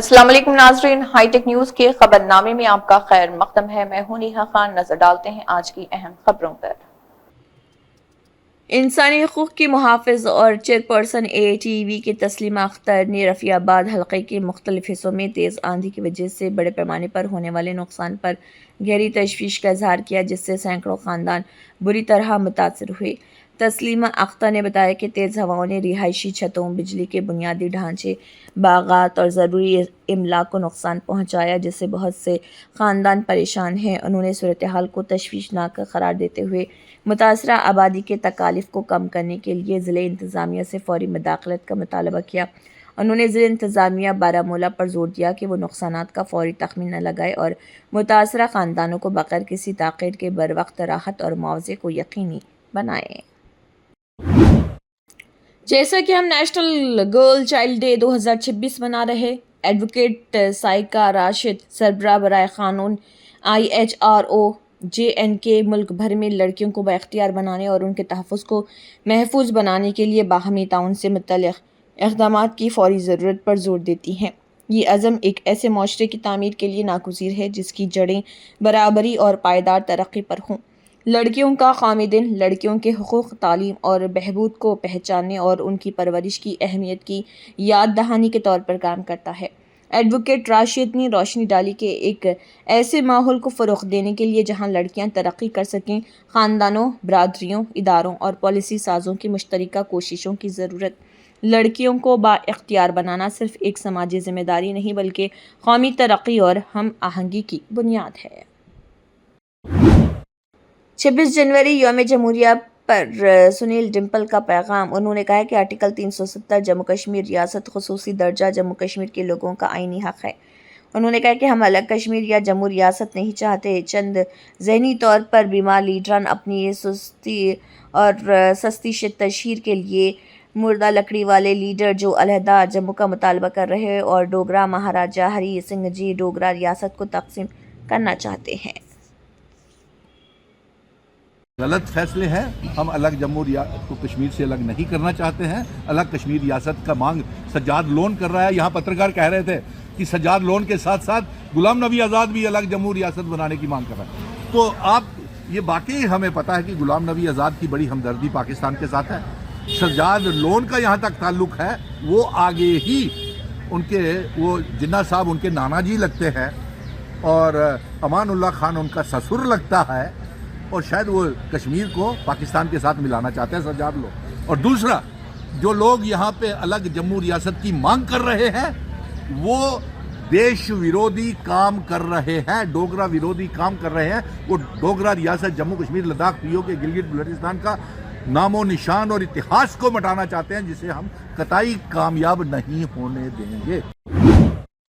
السلام علیکم ناظرین، ہائی ٹیک نیوز کے خبر نامے میں آپ کا خیر مقدم ہے۔ میں ہوں نیہا خان۔ نظر ڈالتے ہیں آج کی اہم خبروں پر۔ انسانی حقوق کی محافظ اور چیئرپرسن AATV کی تسلیمہ اختر نے رفیع آباد حلقے کے مختلف حصوں میں تیز آندھی کی وجہ سے بڑے پیمانے پر ہونے والے نقصان پر گہری تشویش کا اظہار کیا، جس سے سینکڑوں خاندان بری طرح متاثر ہوئے۔ تسلیمہ اختر نے بتایا کہ تیز ہواؤں نے رہائشی چھتوں، بجلی کے بنیادی ڈھانچے، باغات اور ضروری املاک کو نقصان پہنچایا، جس سے بہت سے خاندان پریشان ہیں۔ انہوں نے صورتحال کو تشویشناک قرار دیتے ہوئے متاثرہ آبادی کے تکالیف کو کم کرنے کے لیے ضلع انتظامیہ سے فوری مداخلت کا مطالبہ کیا۔ انہوں نے ضلع انتظامیہ بارہمولہ پر زور دیا کہ وہ نقصانات کا فوری تخمینہ لگائے اور متاثرہ خاندانوں کو بغیر کسی تاخیر کے بروقت راحت اور معاوضے کو یقینی بنائے۔ جیسا کہ ہم نیشنل گرل چائلڈ ڈے 2026 منا رہے، ایڈوکیٹ سائقہ راشد، سربراہ برائے قانون IHRO J&K ملک بھر میں لڑکیوں کو بااختیار بنانے اور ان کے تحفظ کو محفوظ بنانے کے لیے باہمی تعاون سے متعلق اقدامات کی فوری ضرورت پر زور دیتی ہیں۔ یہ عزم ایک ایسے معاشرے کی تعمیر کے لیے ناگزیر ہے جس کی جڑیں برابری اور پائیدار ترقی پر ہوں۔ لڑکیوں کا قومی دن لڑکیوں کے حقوق، تعلیم اور بہبود کو پہچاننے اور ان کی پرورش کی اہمیت کی یاد دہانی کے طور پر کام کرتا ہے۔ ایڈوکیٹ راشد نے روشنی ڈالی کہ ایک ایسے ماحول کو فروغ دینے کے لیے جہاں لڑکیاں ترقی کر سکیں، خاندانوں، برادریوں، اداروں اور پالیسی سازوں کی مشترکہ کوششوں کی ضرورت۔ لڑکیوں کو بااختیار بنانا صرف ایک سماجی ذمہ داری نہیں بلکہ قومی ترقی اور ہم آہنگی کی بنیاد ہے۔ 26 جنوری یوم جمہوریہ پر سنیل ڈمپل کا پیغام۔ انہوں نے کہا کہ آرٹیکل 370 جموں کشمیر ریاست خصوصی درجہ جموں کشمیر کے لوگوں کا آئینی حق ہے۔ انہوں نے کہا کہ ہم الگ کشمیر یا جموں ریاست نہیں چاہتے۔ چند ذہنی طور پر بیمار لیڈران اپنی سستی تشہیر کے لیے مردہ لکڑی والے لیڈر جو علیحدہ جموں کا مطالبہ کر رہے اور ڈوگرا مہاراجا ہری سنگھ جی ڈوگرا ریاست کو تقسیم کرنا چاہتے ہیں۔ غلط فیصلے ہیں۔ ہم الگ جموں ریاست کو کشمیر سے الگ نہیں کرنا چاہتے ہیں۔ الگ کشمیر ریاست کا مانگ سجاد لون کر رہا ہے۔ یہاں پترکار کہہ رہے تھے کہ سجاد لون کے ساتھ ساتھ غلام نبی آزاد بھی الگ جموں ریاست بنانے کی مانگ کر رہا ہے۔ تو آپ یہ باقی ہمیں پتہ ہے کہ غلام نبی آزاد کی بڑی ہمدردی پاکستان کے ساتھ ہے۔ سجاد لون کا یہاں تک تعلق ہے، وہ آگے ہی ان کے وہ جناح صاحب ان کے نانا جی لگتے ہیں اور امان اللہ خان ان کا سسر لگتا ہے، اور شاید وہ کشمیر کو پاکستان کے ساتھ ملانا چاہتے ہیں سجاد لوگ۔ اور دوسرا، جو لوگ یہاں پہ الگ جموں ریاست کی مانگ کر رہے ہیں وہ دیش ویرودھی کام کر رہے ہیں، ڈوگرا ویرودھی کام کر رہے ہیں۔ وہ ڈوگرا ریاست جموں کشمیر لداخ POK گلگت بلتستان کا نام و نشان اور اتہاس کو مٹانا چاہتے ہیں، جسے ہم قطعی کامیاب نہیں ہونے دیں گے۔